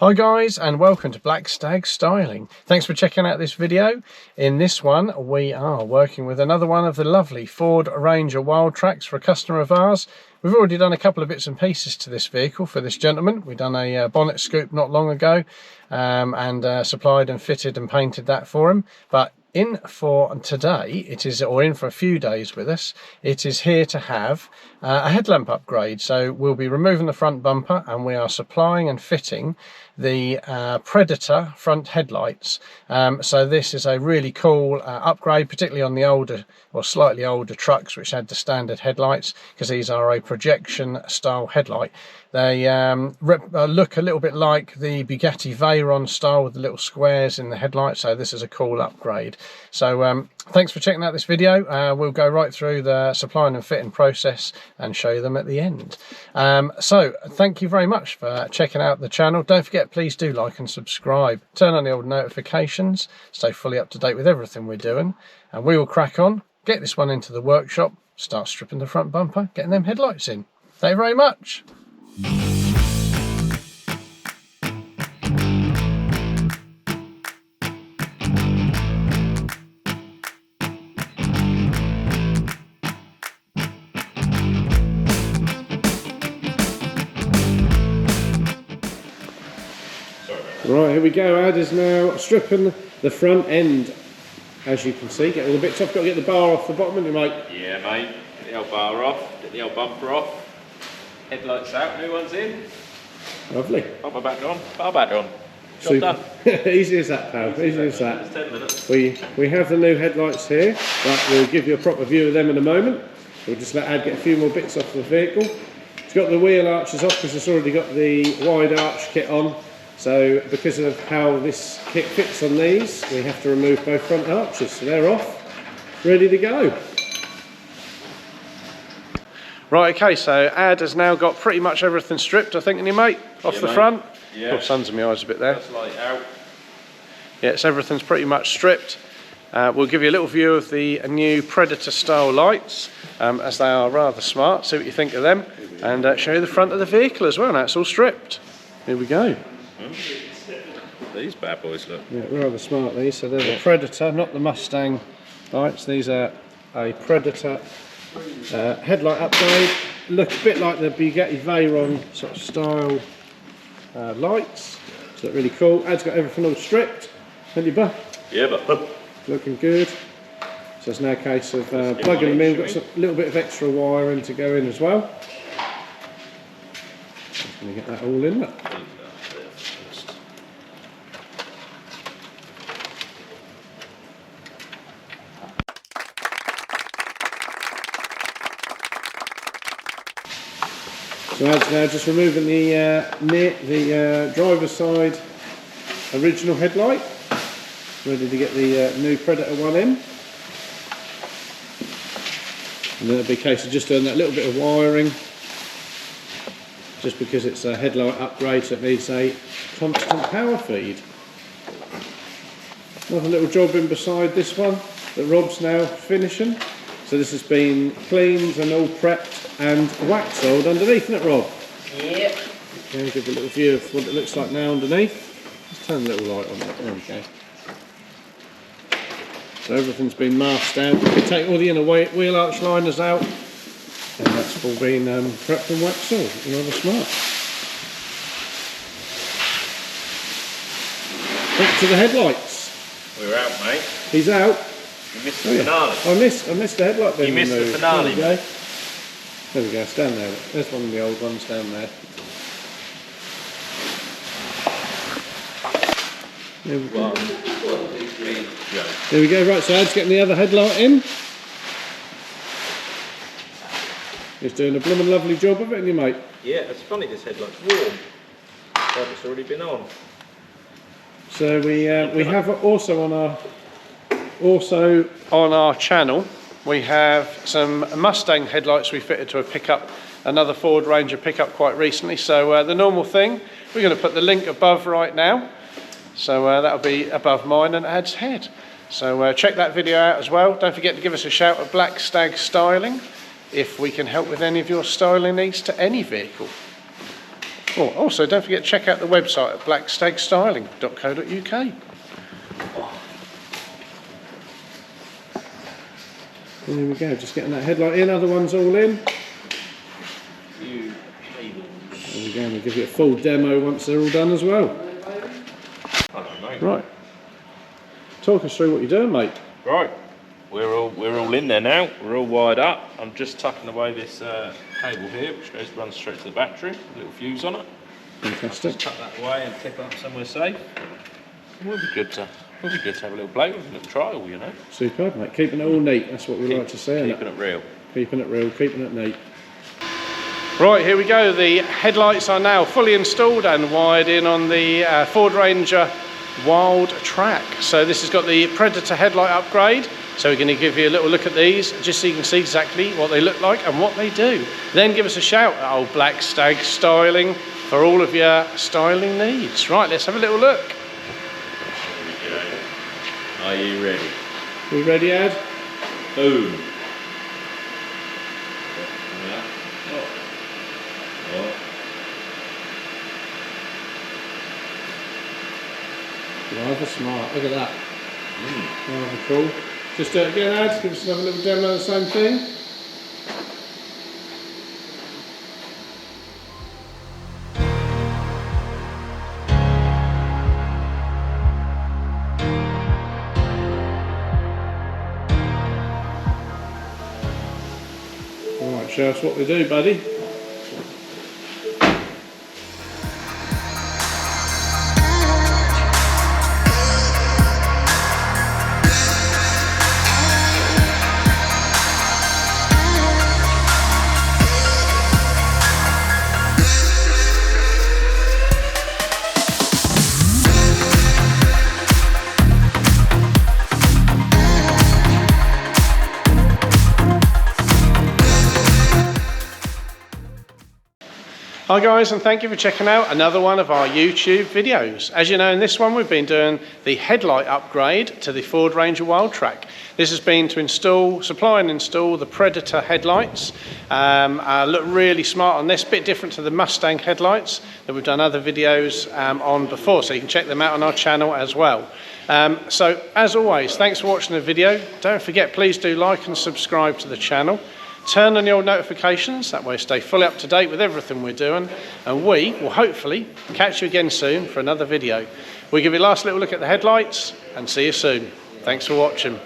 Hi guys, and welcome to Black Stag Styling. Thanks for checking out this video. In this one we are working with another one of the lovely Ford Ranger Wildtraks for a customer of ours. We've already done a couple of bits and pieces to this vehicle for this gentleman. We've done a bonnet scoop not long ago and supplied and fitted and painted that for him. But in for today, in for a few days with us, it is here to have a headlamp upgrade. So we'll be removing the front bumper and we are supplying and fitting the Predator front headlights. So this is a really cool upgrade, particularly on the older or slightly older trucks which had the standard headlights, because these are a projection style headlight. They look a little bit like the Bugatti Veyron style with the little squares in the headlights, so this is a cool upgrade. So thanks for checking out this video. We'll go right through the supplying and fitting process and show you them at the end. So thank you very much for checking out the channel. Don't forget, please do like and subscribe. Turn on the old notifications, stay fully up to date with everything we're doing, and we will crack on, get this one into the workshop, start stripping the front bumper, getting them headlights in. Thank you very much. Right, here we go. Ad is now stripping the front end, as you can see. Get all the bits off. Got to get the bar off the bottom, haven't you, mate? Yeah, mate. Get the old bar off, get the old bumper off. Headlights out, new one's in. Lovely. Bumper back on, bar back on. Job done. Easy as that, pal. Easy as that. It's 10 minutes. We have the new headlights here, but we'll give you a proper view of them in a moment. We'll just let Ad get a few more bits off the vehicle. It's got the wheel arches off because it's already got the wide arch kit on. So because of how this kit fits on these, we have to remove both front arches. So they're off, ready to go. Right, okay, so Ad has now got pretty much everything stripped, I think, in your mate, off the front. Yeah. Got sun's in my eyes a bit there. That's light out. Yeah, so everything's pretty much stripped. We'll give you a little view of the new Predator style lights, as they are rather smart. See what you think of them, and show you the front of the vehicle as well. Now it's all stripped. Here we go. These bad boys look. Yeah, rather smart these. So they're the Predator, not the Mustang lights. These are a Predator headlight upgrade. Look a bit like the Bugatti Veyron sort of style lights. So they're really cool. Ad's got everything all stripped. Haven't you, bud? Yeah, but Looking good. So it's now a case of plugging them in. Got a little bit of extra wiring to go in as well. Just going to get that all in. Look. So Ad's now just removing the driver's side original headlight, ready to get the new Predator one in. And then it'll be a case of just doing that little bit of wiring, just because it's a headlight upgrade, so it needs a constant power feed. Another little job in beside this one that Rob's now finishing. So this has been cleaned and all prepped and wax oiled underneath, isn't it, Rob? Yep. Okay, give a little view of what it looks like now underneath. Let's turn a little light on that. There we go. So everything's been masked out. We can take all the inner wheel arch liners out, and that's all been prepped and wax oiled. Rather smart. Back to the headlights. We're out, mate. He's out. You missed the finale. I missed the headlight being removed. You missed the finale. There we go, it's down there. There's one of the old ones down there. There we go. There we go, right, so Ad's getting the other headlight in. He's doing a blooming lovely job of it, isn't he, mate? Yeah, it's funny, this headlight's warm. Like it's already been on. So we have also on our channel, we have some Mustang headlights we fitted to a pickup, another Ford Ranger pickup quite recently. So the normal thing, we're going to put the link above right now. So that'll be above mine and Ad's head. So check that video out as well. Don't forget to give us a shout at Black Stag Styling if we can help with any of your styling needs to any vehicle. Oh, also, don't forget to check out the website at blackstagstyling.co.uk. There we go, just getting that headlight in, other one's all in. Few cables. There we go, we'll give you a full demo once they're all done as well. Hello, mate. Right. Talk us through what you're doing, mate. Right. We're all in there now. We're all wired up. I'm just tucking away this cable here, which runs straight to the battery. A little fuse on it. Fantastic. Just tuck that away and tip it up somewhere safe. It would be good to have a little play with, a little trial, you know. Superb, mate. Keeping it all neat. That's what we like to say. Keeping it real. Keeping it real, keeping it neat. Right, here we go. The headlights are now fully installed and wired in on the Ford Ranger Wildtrak. So this has got the Predator headlight upgrade. So we're going to give you a little look at these just so you can see exactly what they look like and what they do. Then give us a shout at old Black Stag Styling for all of your styling needs. Right, let's have a little look. Here we go. Are you ready? We ready, Ed? Boom. Rather smart, look at that. Rather cool. Just do it again, Ed. Give us another little demo of the same thing. Alright, show us what we do, buddy. Hi guys, and thank you for checking out another one of our YouTube videos. As you know, in this one we've been doing the headlight upgrade to the Ford Ranger Wildtrak. This has been to supply and install the Predator headlights. Look really smart on this, bit different to the Mustang headlights that we've done other videos on before, so you can check them out on our channel as well. So as always, thanks for watching the video. Don't forget, please do like and subscribe to the channel. Turn on your notifications, that way stay fully up to date with everything we're doing, and we will hopefully catch you again soon for another video. We'll give you a last little look at the headlights and see you soon. Thanks for watching.